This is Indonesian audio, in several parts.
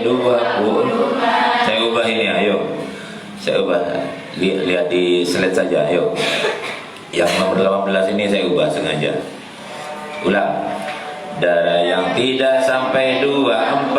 20. Saya ubah ini, ayo. Saya ubah. Lihat di slide saja, ayo. Yang nomor 18 ini saya ubah sengaja. Ulang. Darah yang tidak sampai 24.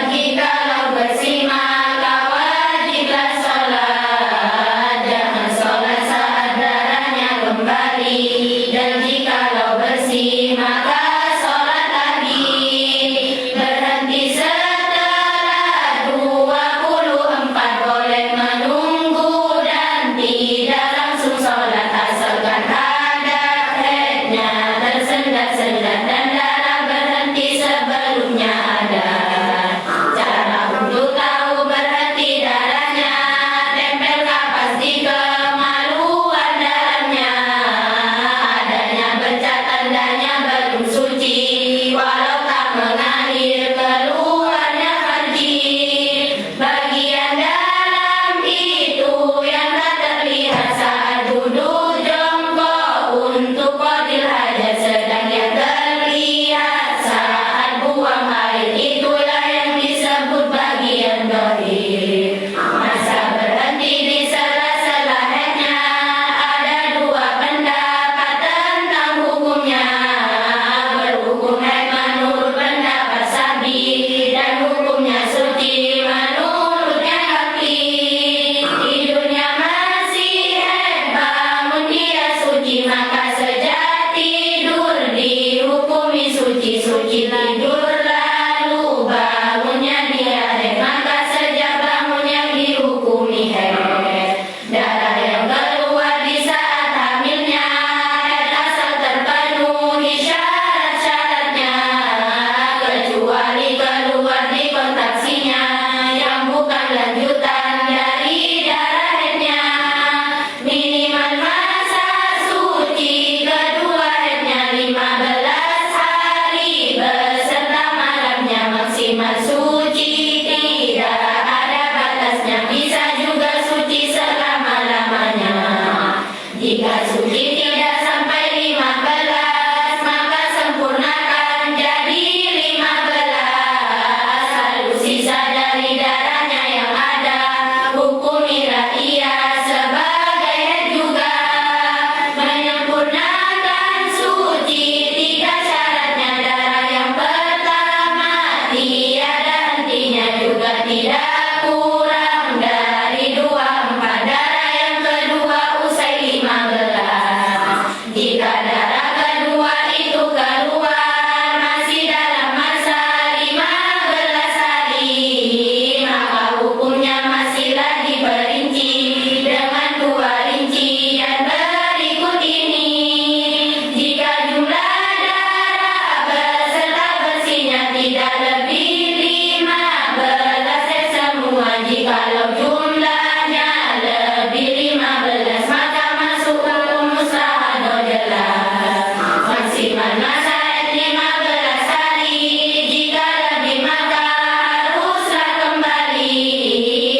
Jikalau bersih maka wajiblah sholat. Jangan sholat saat darahnya kembali. Dan jikalau bersih maka sholat lagi. Berhenti setelah 24, boleh menunggu dan tidak langsung sholat, asalkan ada headnya tersendat-sendat dan darah berhenti sebelumnya ada. Cara untuk tahu berhenti darahnya, tempel kapas di kemaluan darahnya. Adanya bercat tandanya belum suci, walau tak mengalir keluarnya farji. Bagian dalam itu yang tak terlihat saat duduk jongkok untuk qadil hajat, sedang yang terlihat saat buang air itulah yang disebut bagian dohir. Masa berhenti di sela-sela headnya, ada dua pendapat tentang hukumnya. Berhukum head menurut pendapat Syafi'i dan hukumnya suci menurut yang Hanafi. Tidurnya masih head, bangun dia suci, maka sejak tidur dihukumi suci. Suci tidur lalu bangunnya dia head, maka sejak bangun yang dihukumi head. Darah yang keluar di saat hamilnya, head asal terpenuhi syarat-syaratnya, kecuali keluar di kontraksinya yang bukan lanjutan dari darah headnya. Minimal masa suci kedua headnya 15 hari beserta malamnya. Maksimal suci tidak ada batasnya, bisa juga suci selama-lamanya. Jika suci tidak sampai 15, maka sempurnakan jadi 15. Lalu sisa dari darahnya yang ada, hukumilah ia sebagai head juga. Menyempurnakan suci 3 syaratnya. Darah yang pertama tiada hentinya, juga tidak kurang dari 24. Darah yang kedua usai 15. Jika darah kedua itu keluar masih dalam masa 15 hari, maka hukumnya masih lagi perinci dengan 2 rincian berikut ini. Jika jumlah darah beserta bersihnya tidak lebih 15 set semua. Jikalau jumlahnya lebih 15, maka masuk hukum mustahadah jelas. Maksimal masa 15 hari. Jika lebih maka haruslah kembali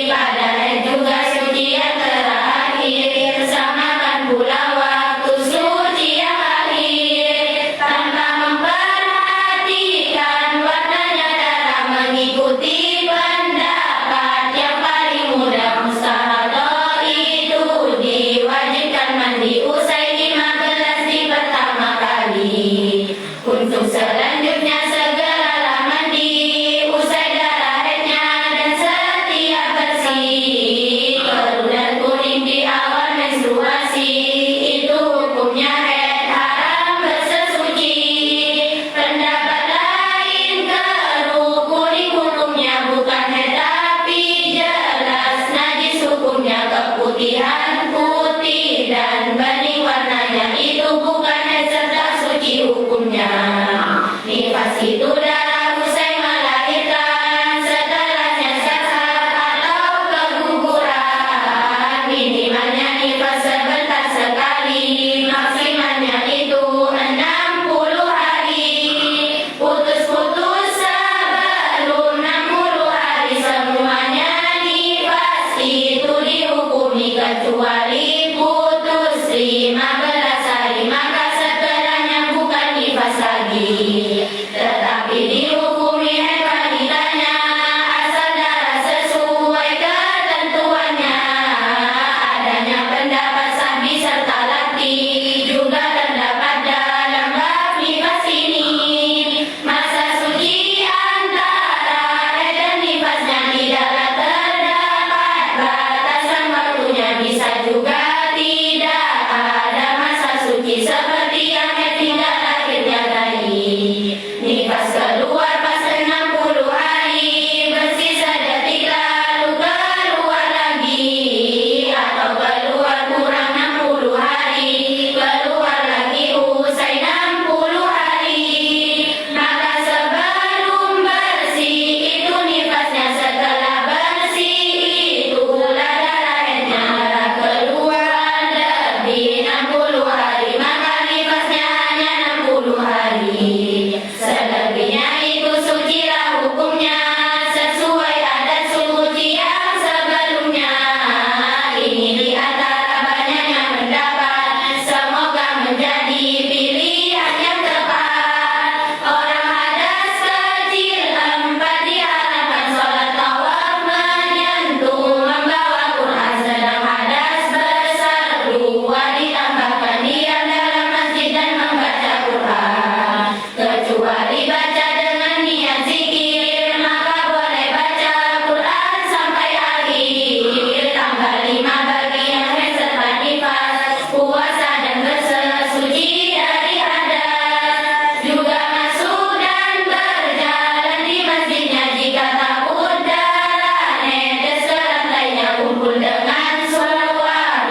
pada head juga suci yang terakhir. Samakan pula waktu suci yang akhir, tanpa memperhatikan warnanya darah, mengikuti pendapat yang paling mudah. Mustahadah itu diwajibkan mandi usai 15 di pertama kali. Untuk selanjutnya segeralah mandi usai darah headnya dan setiap bersih. Keruh dan kuning di awal menstruasi, itu hukumnya head haram bersesuci. Pendapat lain, keruh kuning hukumnya bukan head tapi jelas najis hukumnya. Keputihan putih dan bening warnanya, itu bukan head serta suci hukumnya. Nifas itu darah usai melahirkan, setelahnya cacat atau keguguran. Minimalnya nifas sebentar sekali, maksimalnya itu 60 hari. Putus-putus sebelum 60 hari, semuanya nifas itu dihukumi, kecuali putus 15 hari, maka setelahnya bukan nifas lagi, tetapi dihukumi head wanitanya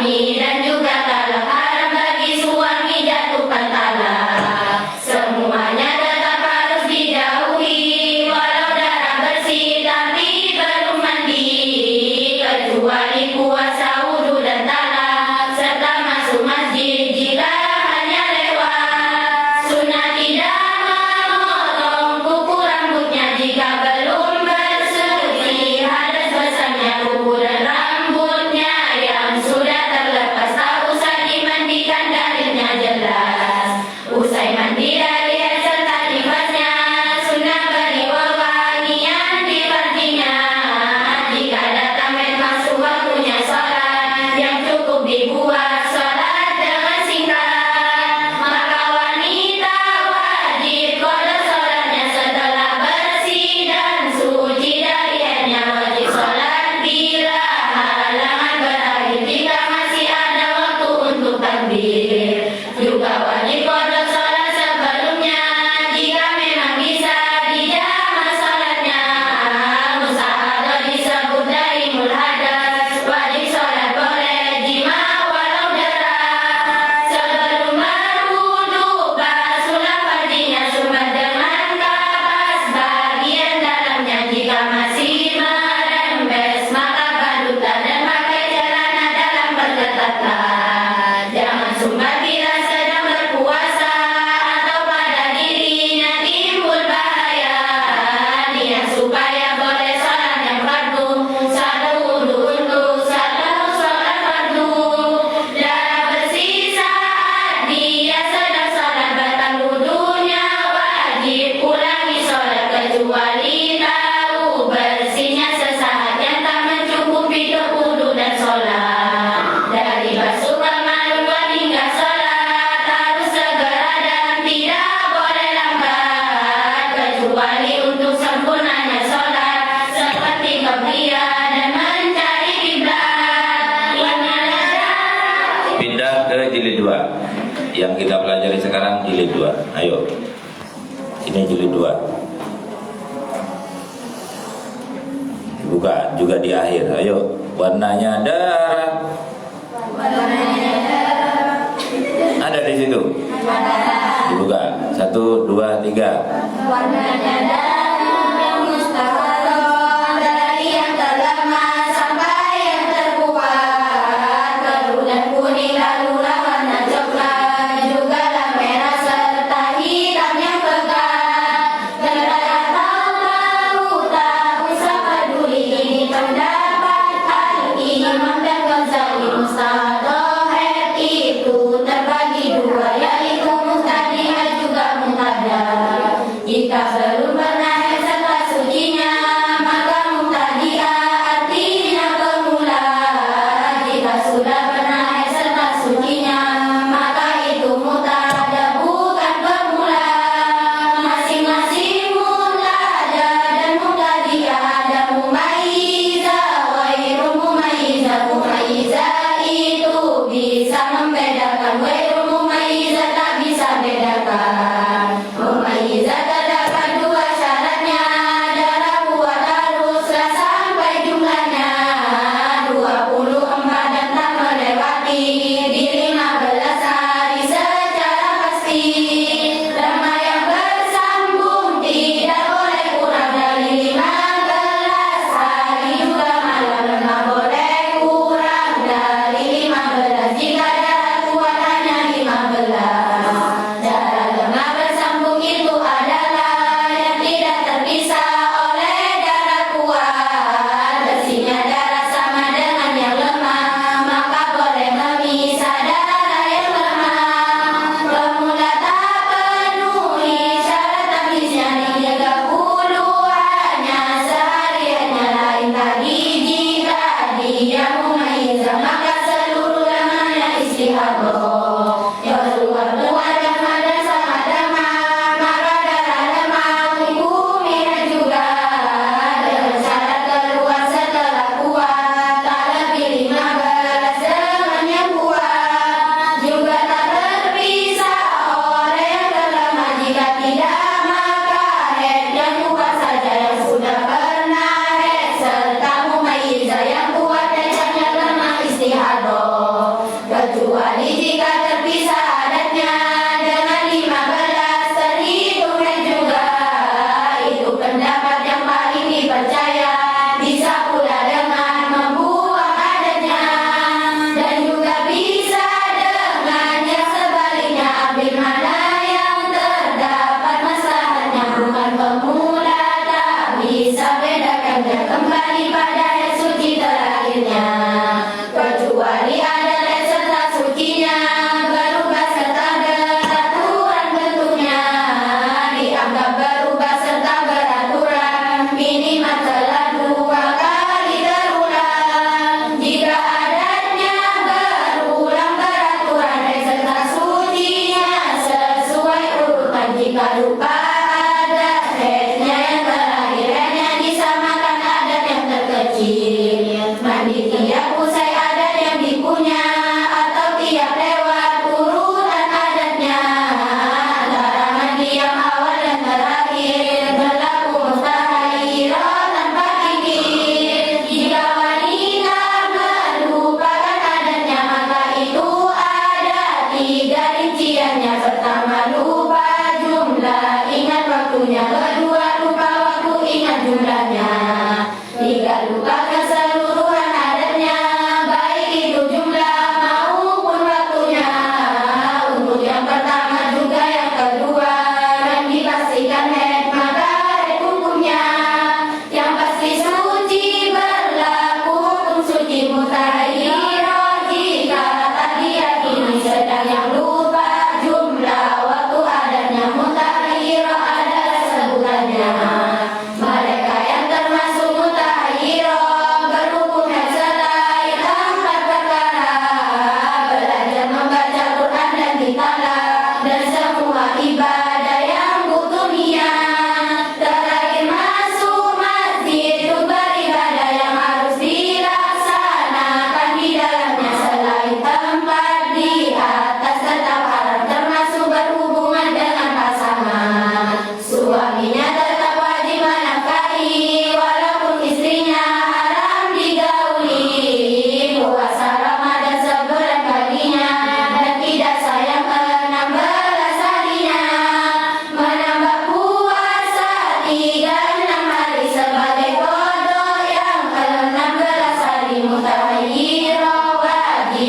suami dan juga talak, haram bagi suami jatuhkan talak. Semuanya tetap harus dijauhi, walau darah bersih tapi belum mandi, kecuali puasa, wudu dan talak, serta masuk masjid jika hanya lewat. Sunnah tidak memotong kuku rambutnya jika belum bersuci, hadas besarnya kuku dan rambutnya yang sudah terlepas tak usah dimandikan, dalilnya jelas. Usai mandi dari haid serta nifasnya, sunnah beri wewangian di partinya. Jika datang haid masuk waktunya sholat, yang cukup dibuat sholat dengan singkat, maka wanita wajib qada sholatnya setelah bersih dan suci dari haidnya. Wajib sholat bila halangan berakhir, jika masih ada waktu untuk takbir. Juga wajib qada sholat sebelumnya jika memang bisa dijamak sholatnya. Musahadah disebut dari mulhadas, wajib sholat boleh jima walau deras. Sebelum berwudu basuhlah partinya, sumbat dengan kapas bagian dalamnya. Jika masih merembes maka badutlah dan pakai celana dalam berketatlah. Jangan sumbat bila sedang berpuasa atau pada dirinya timbul bahaya. Niat supaya boleh sholat yang fardu, satu wudu untuk satu sholat fardu. Darah bersih saat dia sedang sholat, batal wudunya, wajib ulangi sholat, kecuali tahu bersihnya sesaat yang tak mencukupi untuk wudu dan sholat. Dari basuh kemaluan hingga sholat harus segera dan tidak boleh lambat, kecuali untuk sempurnanya sholat seperti qabliyah dan mencari kiblat. Pindah ke jilid 2. Yang kita pelajari sekarang jilid 2. Ayo. Ini jilid 2. Buka juga di akhir. Ayo. Warnanya darah. Ada di situ. Dibuka. 1, 2, 3. Warnanya darah mustahadah, dari yang terlemah sampai yang terkuat, keruh dan kuning lalulah warna coklat, jugalah merah serta hitam yang pekat. Gerai atau tahu tak usah peduli, ini pendapat Al-Imam dan Ghazali. Mustahadah haid itu terbagi dua, yaitu muhtadiah juga muhtadah. Jika belum pernah haid serta sucinya, maka muhtadiah artinya pemula. Jika sudah pernah haid serta sucinya, maka itu muhtadah bukan pemula. Masing-masing muhtadah dan muhtadiah ada mumayyizah, ghairu mumayyizah. Mumayyizah itu bisa membedakan, ghairu mumayyizah tak bisa bedakan. Mumayyizah terdapat dua syaratnya, darah kuat haruslah sampai jumlahnya 24 dan tak melewati di 15 hari secara pasti. Lemah yang bersambung tidak boleh kurang dari 15 hari, juga malam lemah boleh kurang dari 15 jika darah kuat hanya 15. Darah lemah bersambung itu adalah yang tidak terpisah oleh darah kuat. Bersihnya darah sama dengan yang lemah, maka boleh memisah darah yang lemah. Pemula tak penuhi syarat tamyiznya, di 30 hanya sehari hanya lain tadi. Jika dia mumayyizah maka seluruh lemahnya istihadah. Ya keluar lemah dan sama demam, maka darah lemah hukumi haid juga, dengan syarat keluar setelah kuat, tak lebih 15 dengan yang kuat. Juga tak terpisah oleh yang terlemah, jika tidak maka haid yang kuat saja yang sudah pernah haid serta mumayyizah yang kuat dan yang lemah istihadah.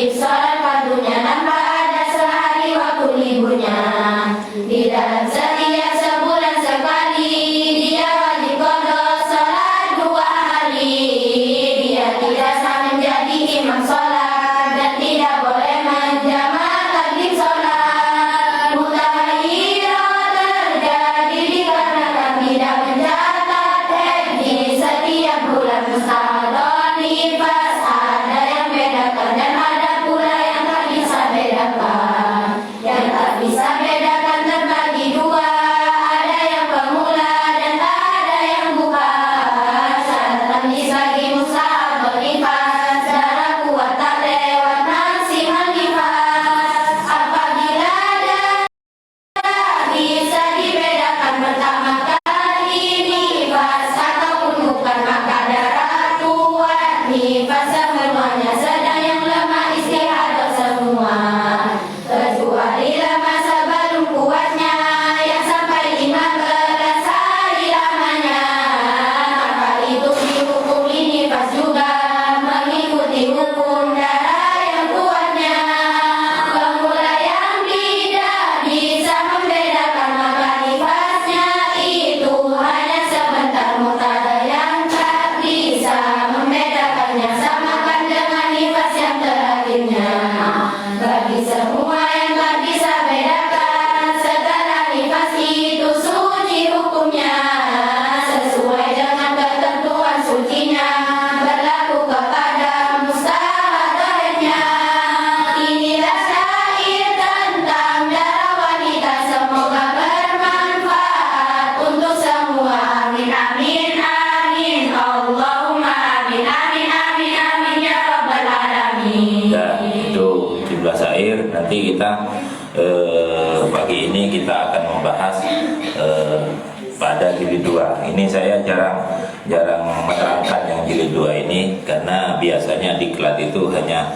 wajib sholat fardunya tanpa ada sehari waktu liburnya. Di dalam setiap sebulan sekali dia wajib qada sholat 2 hari. Dia tidak sah menjadi imam sholat dan tidak boleh menjamak takdim sholat. Mutakhirah terjadi dikarenakan tidak mencatat haid di setiap bulan mustahadhah nifas. Ada yang bedakan dan ada pula yang tak bisa bedakan. Yang tak bisa bedakan terbagi 2, ada yang pemula dan tak ada yang buka. Syarat tamyiz bagi mustahadhah nifas, darah kuat tak lewat maksimal nifas. Apabila bisa dibedakan pertama kali nifas ataupun bukan, maka darah kuat nifas semuanya, sedang yang lemah istihadah semua. Kecuali lemah sebelum kuatnya yang sampai 15 hari lamanya, maka itu dihukumi nifas juga, mengikuti hukum darah yang kuatnya. Pemula yang tidak bisa membedakan maka nifasnya itu hanya sebentar. Muqtada yang tak bisa membedakannya samakan dengan nifas yang terakhirnya. Bagi semua yang tak bisa bedakan, segala nifas itu suci hukumnya, sesuai dengan ketentuan sucinya, berlaku kepada mustahadahnya. Inilah syair tentang darah wanita, semoga bermanfaat untuk semua. Amin amin amin, Allahumma amin amin amin amin ya rabbal alamin. Dan itu jumlah syair. Nanti kita pagi ini kita akan membahas pada jilid 2. Ini saya jarang menerangkan yang jilid 2 ini karena biasanya diklat itu hanya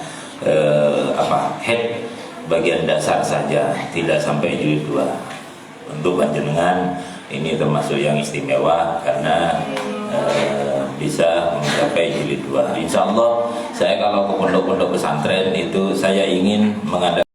head bagian dasar saja, tidak sampai jilid 2. Untuk panjenengan ini termasuk yang istimewa karena bisa mencapai jilid 2. Insya Allah saya kalau ke pondok-pondok pesantren itu saya ingin mengadakan